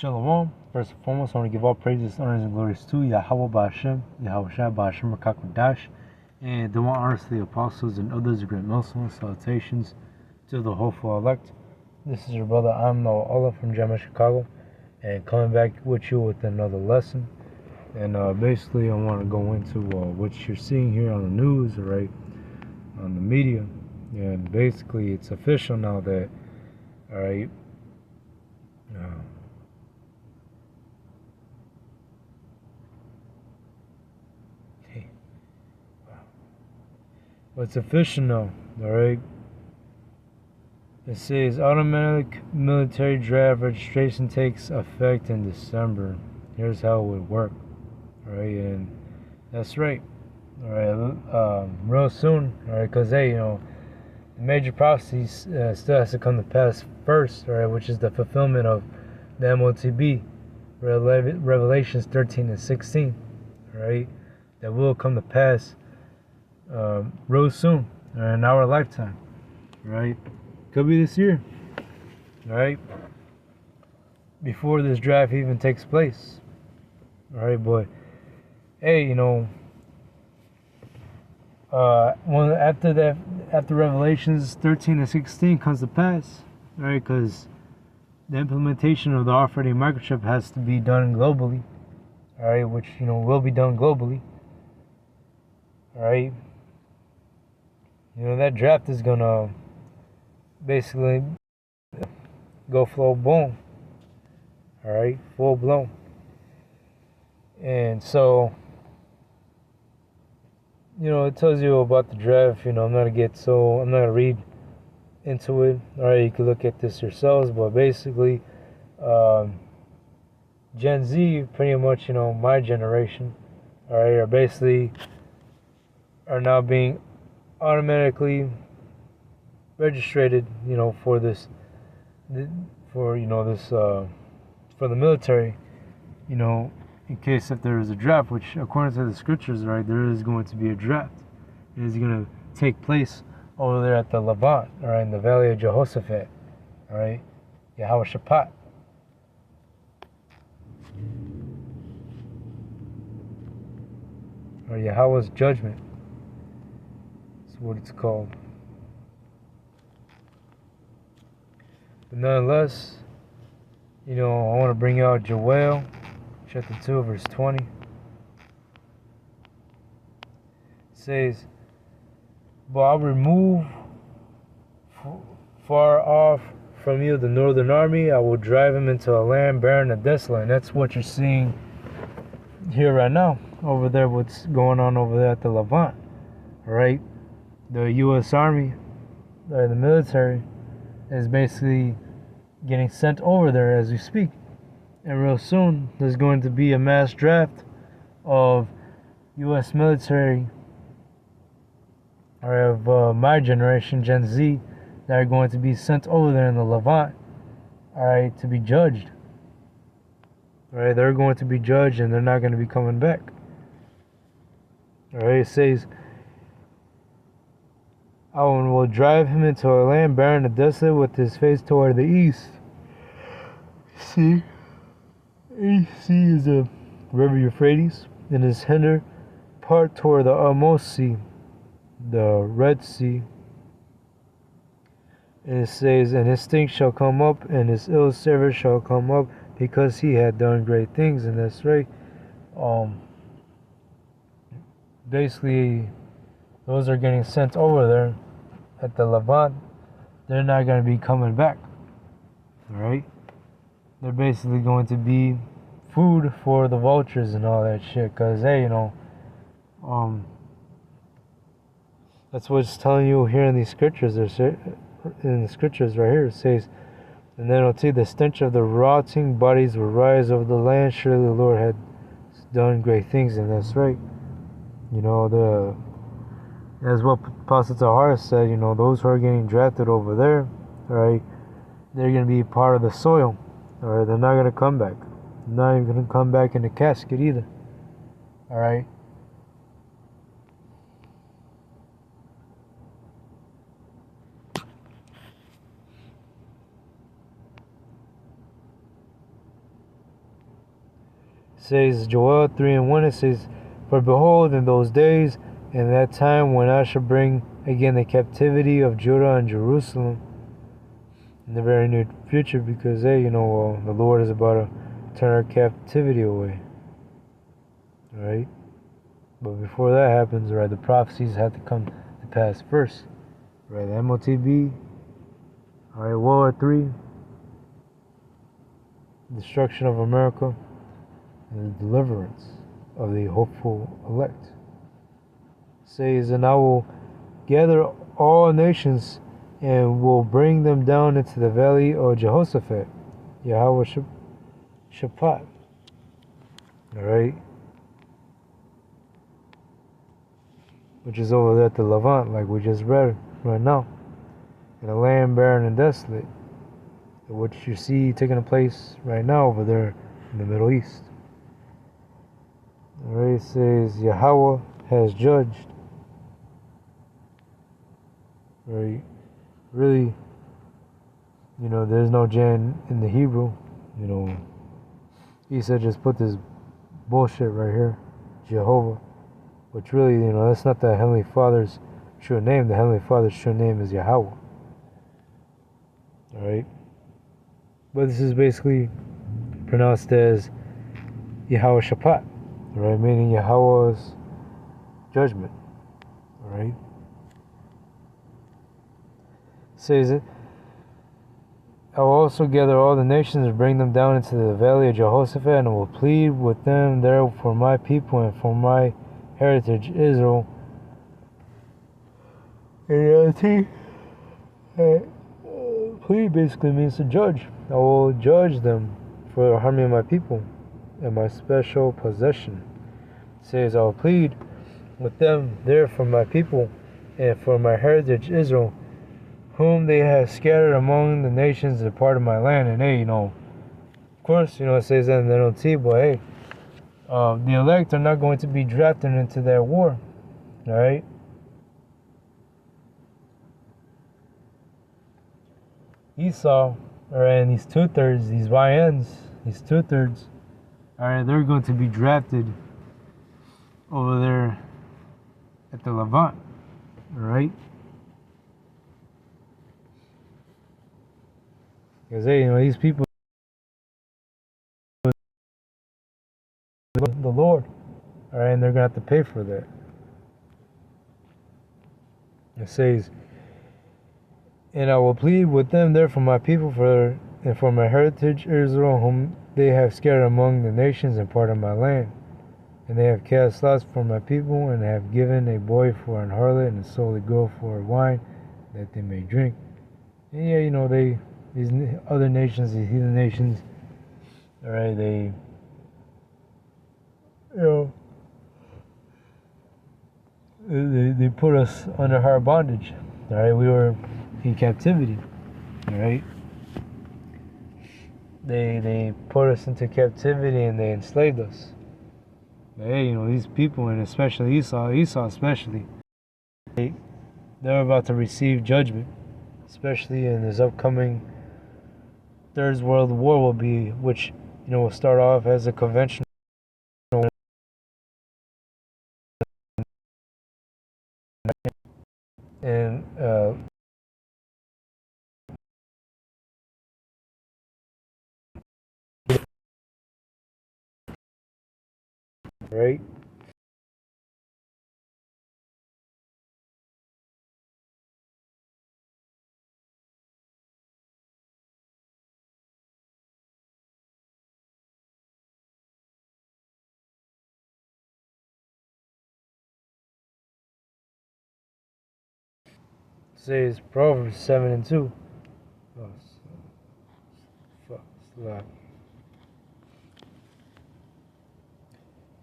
Shalom. First and foremost, I want to give all praises, honors, and glories to Yahweh Ba'Hashem, Yahweh Shai Ba'Hashem Rakakwadash, and the one honors to the apostles and others, the great Muslims. Salutations to the hopeful elect. This is your brother Amno Allah from Jammu, Chicago, and coming back with you with another lesson. And basically, I want to go into what you're seeing here on the news, right, on the media. And basically, it's official now that, all right, it's official now, alright? It says automatic military draft registration takes effect in December. Here's how it would work, alright? And that's right, alright? Real soon, alright? Because hey, the major prophecy still has to come to pass first, alright? Which is the fulfillment of the MOTB, Revelations 13 and 16, alright? That will come to pass real soon, in our lifetime, right? Could be this year, right? Before this draft even takes place, all right? But hey, after Revelations 13 and 16 comes to pass, right? Because the implementation of the R480 microchip has to be done globally, all right? Which will be done globally, all right? That draft is gonna basically go full blown, alright, full blown. And so, it tells you about the draft. I'm not gonna read into it. Alright, you can look at this yourselves, but basically, Gen Z, pretty much, my generation, alright, are now being automatically registered, for this, for the military, in case if there is a draft, which according to the scriptures, right, there is going to be a draft. It is going to take place over there at the Levant, all right, in the Valley of Jehoshaphat, all right, Yahweh Shaphat. Or Yahweh's judgment. What it's called. But nonetheless, I want to bring out Joel chapter 2 verse 20. It says, but I'll remove far off from you the northern army. I will drive him into a land barren and desolate. And that's what you're seeing here right now over there, what's going on over there at the Levant, right? The U.S. Army, or the military, is basically getting sent over there as we speak. And real soon, there's going to be a mass draft of U.S. military, or of my generation, Gen Z, that are going to be sent over there in the Levant, alright, to be judged. Alright, they're going to be judged and they're not going to be coming back. Alright, it says, I will drive him into a land barren and desolate with his face toward the east. See? East sea is the river Euphrates, and his hinder part toward the utmost sea, the Red Sea. And it says, and his stink shall come up, and his ill savor shall come up, because he had done great things. And that's right. Basically, those are getting sent over there at the Levant. They're not going to be coming back, alright? They're basically going to be food for the vultures and all that shit, because hey, that's what it's telling you here in these scriptures. In the scriptures right here, it says, and then it'll see the stench of the rotting bodies will rise over the land. Surely the Lord had done great things. And that's right. As what Apostle Tahar said, those who are getting drafted over there, right, they're going to be part of the soil, alright, they're not going to come back. They're not even going to come back in the casket either, alright. says Joel 3:1, it says, "For behold, in those days, in that time when I shall bring again the captivity of Judah and Jerusalem," in the very near future, because the Lord is about to turn our captivity away. Right? But before that happens, right, the prophecies have to come to pass first. Right? The MOTB, alright, World War III, destruction of America, and the deliverance of the hopeful elect. It says, "And I will gather all nations and will bring them down into the valley of Jehoshaphat," Yahweh Shaphat. Alright? Which is over there at the Levant, like we just read right now. In a land barren and desolate, which you see taking place right now over there in the Middle East. Alright, it says Yahweh has judged. Right? Really, there's no Jan in the Hebrew. He said just put this bullshit right here, Jehovah. Which really, that's not the Heavenly Father's true name. The Heavenly Father's true name is Yahweh. Alright? But this is basically pronounced as Yahweh Shaphat. Right? Meaning Yahweh's judgment. Alright? It says it. "I will also gather all the nations and bring them down into the valley of Jehoshaphat, and will plead with them there for my people and for my heritage Israel." And plead basically means to judge. "I will judge them for harming my people and my special possession." It says, "I will plead with them there for my people and for my heritage Israel, whom they have scattered among the nations and part of my land." And of course, it says that in the NLT, but the elect are not going to be drafted into that war. Alright? Esau, and these 2/3, these YNs, these 2/3, alright, they're going to be drafted over there at the Levant. Alright? Because these people, the Lord, alright, and they're gonna have to pay for that. It says, "And I will plead with them there for my people and for my heritage Israel, whom they have scattered among the nations and part of my land. And they have cast lots for my people, and have given a boy for an harlot, and sold a girl for wine, that they may drink." And these other nations, these heathen nations, alright, they put us under hard bondage. Alright, we were in captivity. Alright, they put us into captivity and they enslaved us. But these people, and especially Esau especially, they're about to receive judgment, especially in this upcoming Third World War which will start off as a conventional and right? Says Proverbs 7:2. Oh, fuck, it's loud.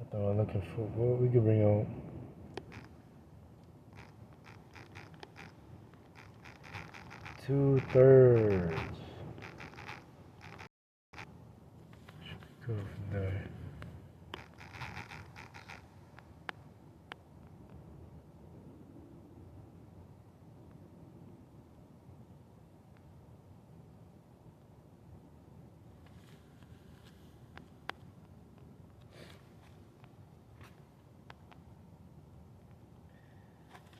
I thought I'm looking for. Well, we could bring out. Two-thirds. Should go from there.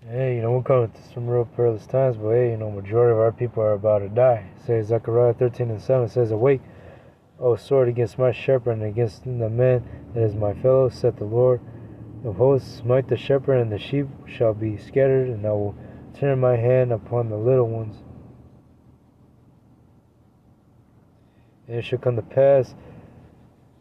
Hey, we're coming to some real perilous times, but hey, majority of our people are about to die. It says Zechariah 13:7 says, "Awake, O sword, against my shepherd and against the man that is my fellow, saith the Lord of hosts, smite the shepherd, and the sheep shall be scattered, and I will turn my hand upon the little ones. And it shall come to pass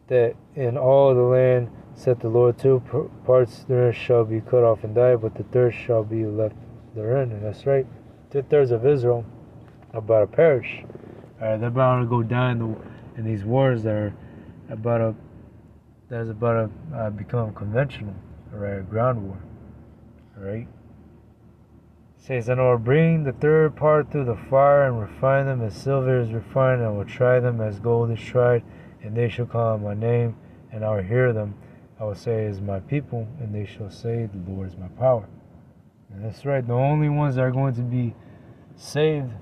that in all the land, saith the Lord, two parts therein shall be cut off and die, but the third shall be left therein." And that's right. 2/3 of Israel are about to perish. Alright, they're about to go down in these wars that is about to become conventional, alright, a ground war. Alright. It says, "And I will bring the third part through the fire, and refine them as silver is refined, and I will try them as gold is tried, and they shall call on my name, and I will hear them. I will say, it is my people, and they shall say, the Lord is my power." And that's right, the only ones that are going to be saved.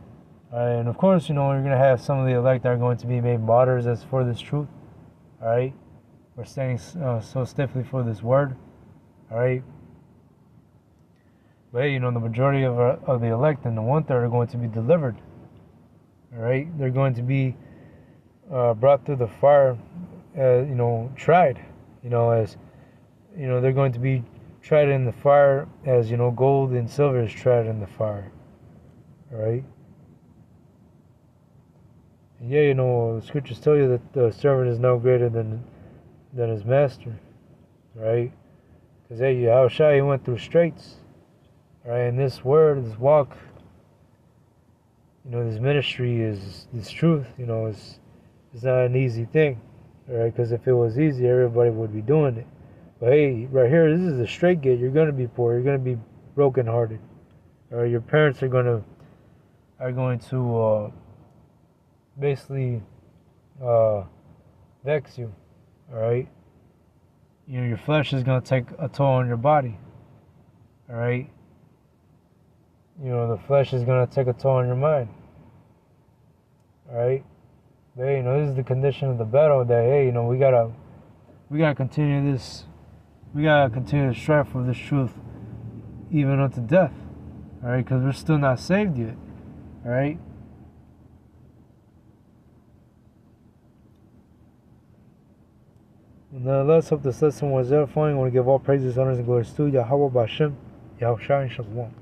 And of course, you're going to have some of the elect that are going to be made martyrs as for this truth. Alright? We're standing so stiffly for this word. Alright? But hey, the majority of the elect and the 1/3 are going to be delivered. Alright? They're going to be brought through the fire, tried. As they're going to be tried in the fire as gold and silver is tried in the fire. Alright? And yeah, the scriptures tell you that the servant is no greater than his master. Right? Because hey, Yahushua, he went through straits. Right? And this word, this walk, this ministry is this truth. It's not an easy thing. Alright? Because if it was easy, everybody would be doing it. But hey, right here, this is the straight gate. You're going to be poor. You're going to be brokenhearted. Or your parents are going to basically vex you. Alright? Your flesh is going to take a toll on your body. Alright? The flesh is going to take a toll on your mind. Alright? But hey, this is the condition of the battle that, hey, we gotta continue this. We gotta continue to strive for this truth even unto death. Alright? Because we're still not saved yet. Alright? Nonetheless, hope this lesson was edifying. I want to give all praises, honors, and glories to Yahweh Bashem, Yahushua, and Shalom.